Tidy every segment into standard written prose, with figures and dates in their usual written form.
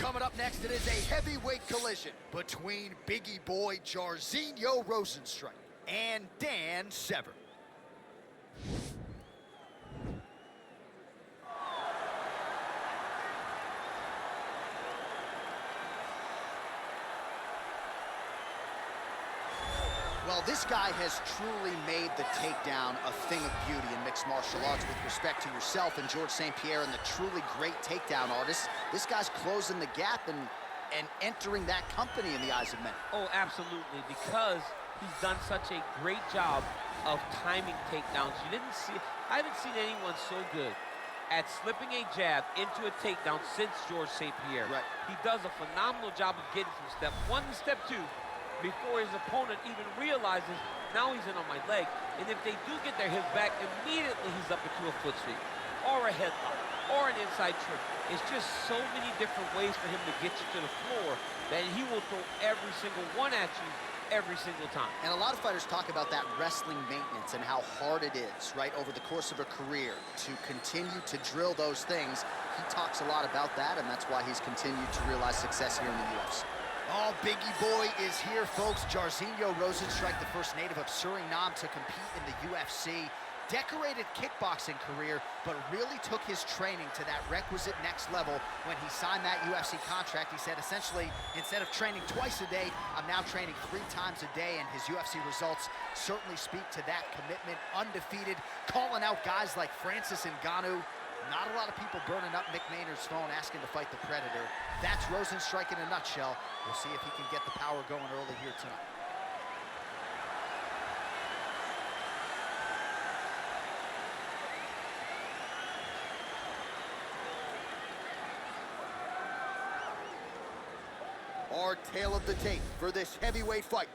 Coming up next, it is a heavyweight collision between Biggie Boy Jairzinho Rozenstruik and Dan Severn. Well, this guy has truly made the takedown a thing of beauty in mixed martial arts with respect to yourself and George St. Pierre and the truly great takedown artists. This guy's closing the gap and entering that company in the eyes of many. Oh, absolutely, because he's done such a great job of timing takedowns. I haven't seen anyone so good at slipping a jab into a takedown since George St. Pierre. Right. He does a phenomenal job of getting from step one to step two before his opponent even realizes now he's in on my leg. And if they do get their hips back, immediately he's up into a foot sweep or a headlock or an inside trick. It's just so many different ways for him to get you to the floor that he will throw every single one at you every single time. And a lot of fighters talk about that wrestling maintenance and how hard it is, right, over the course of a career to continue to drill those things. He talks a lot about that, and that's why he's continued to realize success here in the UFC. Oh, Biggie Boy is here, folks. Jairzinho Rozenstruik, the first native of Surinam to compete in the UFC. Decorated kickboxing career, but really took his training to that requisite next level when he signed that UFC contract. He said, essentially, instead of training twice a day, I'm now training 3 times a day, and his UFC results certainly speak to that commitment. Undefeated, calling out guys like Francis Ngannou. Not a lot of people burning up Mick Maynard's phone asking to fight the Predator. That's Rozenstruik in a nutshell. We'll see if he can get the power going early here tonight. Our tale of the tape for this heavyweight fight.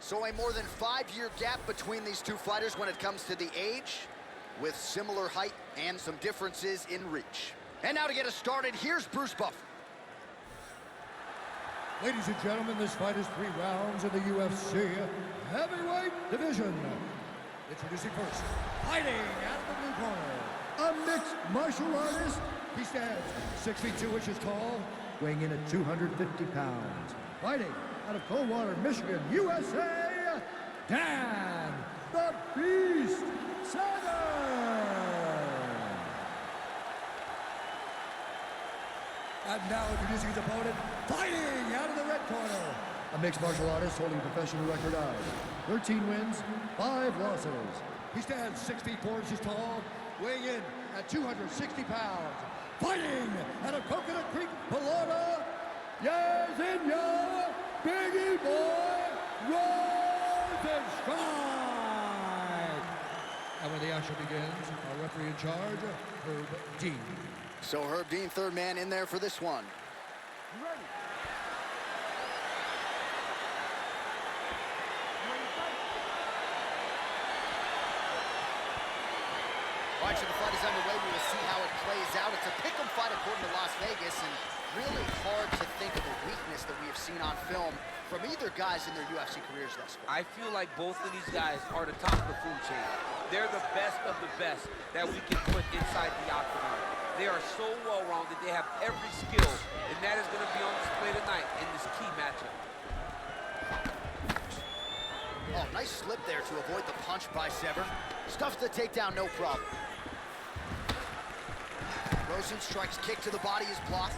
So a more than 5-year gap between these two fighters when it comes to the age, with similar height and some differences in reach. And now to get us started, here's Bruce Buffer. Ladies and gentlemen, this fight is 3 rounds in the UFC heavyweight division. Introducing first, fighting out of the blue corner, a mixed martial artist. He stands 6 feet 2 inches tall, weighing in at 250 pounds. Fighting out of Coldwater, Michigan, USA, Dan the Beast Severn. And now introducing his opponent, fighting out of the red corner, a mixed martial artist holding a professional record of 13 wins, 5 losses. He stands 6 feet 4 inches tall, weighing in at 260 pounds. Fighting out of Coconut Creek, Florida, Jairzinho, Biggie Boy, Rozenstruik. And when the action begins, our referee in charge, Herb Dean. So Herb Dean, third man in there for this one. Ready. All right, so the fight is underway. We will see how it plays out. It's a pick'em fight according to Las Vegas, and really hard to think of a weakness that we have seen on film from either guys in their UFC careers thus far. I feel like both of these guys are the top of the food chain. They're the best of the best that we can put inside the octagon. They are so well-rounded. They have every skill, and that is going to be on display tonight in this key matchup. Oh, nice slip there to avoid the punch by Severn. Stuffs the takedown, no problem. Rozenstruik's kick to the body is blocked.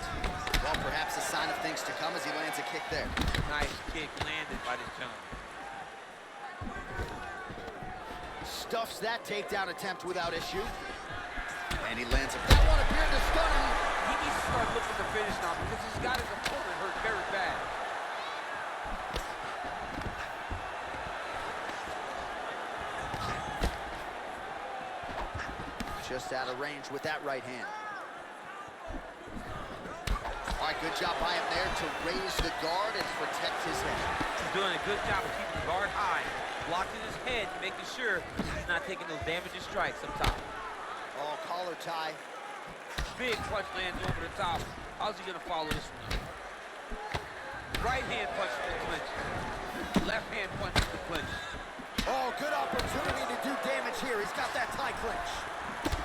Well, perhaps a sign of things to come as he lands a kick there. Nice kick landed by this gentleman. Stuffs that takedown attempt without issue. And he lands it. That one appeared to stun him. He needs to start looking to finish now because he's got his opponent hurt very bad. Just out of range with that right hand. All right, good job by him there to raise the guard and protect his head. He's doing a good job of keeping the guard high, blocking his head, making sure he's not taking those damaging strikes up top. Oh, collar tie. Big punch lands over the top. How's he gonna follow this one? Right hand punch to the clinch. Left hand punch to the clinch. Oh, good opportunity to do damage here. He's got that tie clinch.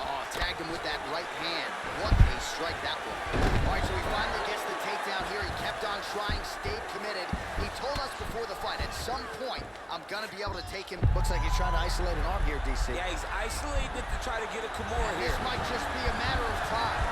Oh, tagged him with that right hand. What a strike that was. All right, so he finally gets the takedown here. He kept on trying, stayed committed. He told us before the fight, at some point, I'm going to be able to take him. Looks like he's trying to isolate an arm here, DC. Yeah, he's isolating it to try to get a Kimura here. This might just be a matter of time.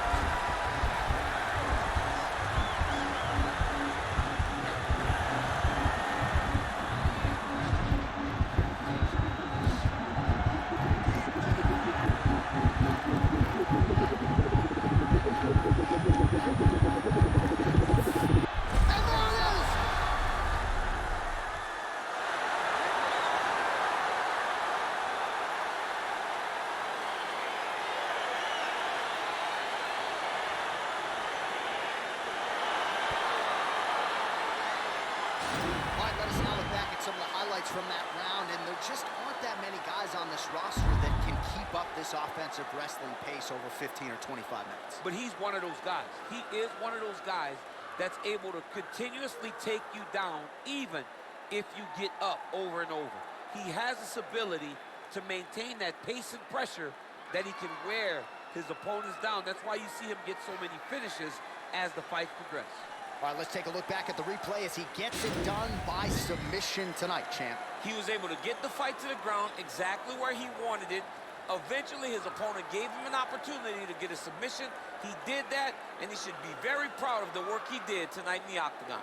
From that round, and there just aren't that many guys on this roster that can keep up this offensive wrestling pace over 15 or 25 minutes. But he's one of those guys. He is one of those guys that's able to continuously take you down even if you get up over and over. He has this ability to maintain that pace and pressure that he can wear his opponents down. That's why you see him get so many finishes as the fights progress. All right, let's take a look back at the replay as he gets it done by submission tonight, champ. He was able to get the fight to the ground exactly where he wanted it. Eventually, his opponent gave him an opportunity to get a submission. He did that, and he should be very proud of the work he did tonight in the octagon.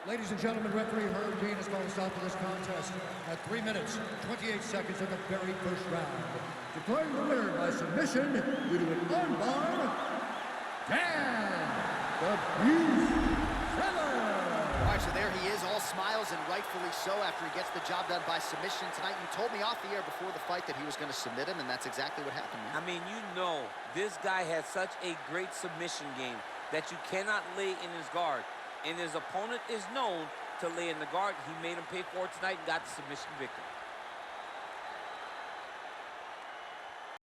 Ladies and gentlemen, referee Herb Dean has called a stop to this contest at 3 minutes, 28 seconds of the very first round. Declaring the winner by submission due to an armbar, Severn. All right, so there he is, all smiles, and rightfully so after he gets the job done by submission tonight. You told me off the air before the fight that he was going to submit him, and that's exactly what happened, man. I mean, you know, this guy has such a great submission game that you cannot lay in his guard. And his opponent is known to lay in the guard. He made him pay for it tonight and got the submission victory.